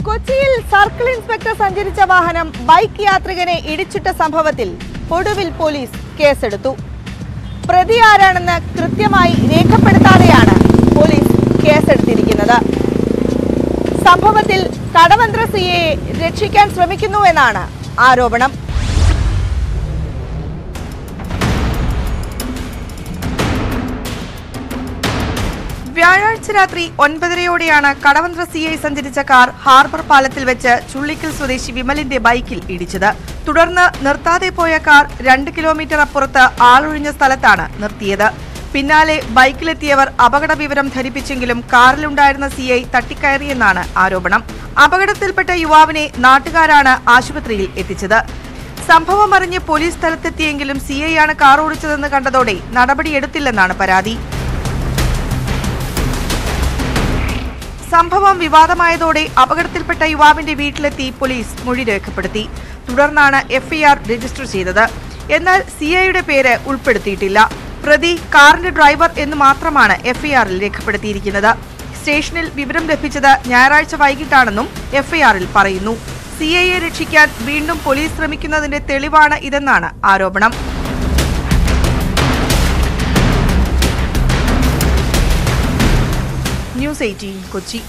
കൊച്ചിയിൽ circle inspector സഞ്ചരിച്ച വാഹനം ബൈക്ക് യാത്രികനെ ഇടിച്ചിട്ട സംഭവത്തിൽ ഒടുവിൽ പോലീസ് കേസെടുത്തു. പ്രതി ആരാണെന്ന് കൃത്യമായി രേഖപ്പെടുത്താതെയാണ് പോലീസ് കേസെടുത്തിരിക്കുന്നത്. സംഭവത്തിൽ കടവന്ത്ര സിയെ രക്ഷിക്കാൻ ശ്രമിക്കുന്നുവെന്നാണ് ആരോപണം. വ്യാഴാഴ്ച രാത്രി 9:30യോടെയാണ് കടവന്ത്ര സിഐ സഞ്ചരിച്ച കാർ ഹാർബർ പാലത്തിൽ വെച്ച് ചുള്ളിക്കൽ സ്വദേശി വിമലിന്റെ ബൈക്കിൽ ഇടിച്ചത്. തുടർന്ന് നിർത്താതെ പോയ കാർ 2 കിലോമീറ്റർ അപ്പുറത്ത് ആളൊഴിഞ്ഞ സ്ഥലത്താണ് നിർത്തിയത്. പിന്നാലെ ബൈക്കിലെത്തിയവർ അപകട വിവരം ധരിപ്പിച്ചെങ്കിലും കാറിലുണ്ടായിരുന്ന സിഐ തട്ടിക്കയറിയെന്നാണ് ആരോപണം. അപകടത്തിൽപ്പെട്ട യുവാവിനെ നാട്ടുകാരാണ് ആശുപത്രിയിൽ എത്തിച്ചത്. സംഭവം അറിഞ്ഞ് പോലീസ് സ്ഥലത്തെത്തിയെങ്കിലും സിഐ ആണ് കാർ ഓടിച്ചതെന്ന് കണ്ടതോടെ നടപടിയെടുത്തില്ലെന്നാണ് പരാതി. സംഭവം വിവാദമായതോടെ അപകടത്തിൽപ്പെട്ട യുവാവിന്റെ വീട്ടിലെത്തി പോലീസ് മൊഴി രേഖപ്പെടുത്തി. തുടർന്നാണ് എഫ്ഐആർ രജിസ്റ്റർ ചെയ്തത്. എന്നാൽ സിഐയുടെ പേര് ഉൾപ്പെടുത്തിയിട്ടില്ല. പ്രതി കാറിന്റെ ഡ്രൈവർ എന്ന് മാത്രമാണ് എഫ്ഐആറിൽ രേഖപ്പെടുത്തിയിരിക്കുന്നത്. സ്റ്റേഷനിൽ വിവരം ലഭിച്ചത് ഞായറാഴ്ച വൈകിട്ടാണെന്നും എഫ്ഐആറിൽ പറയുന്നു. സിഐയെ രക്ഷിക്കാൻ വീണ്ടും പോലീസ് ശ്രമിക്കുന്നതിന്റെ തെളിവാണ് ഇതെന്നാണ് ആരോപണം. ന്യൂസ് 18 കൊച്ചി.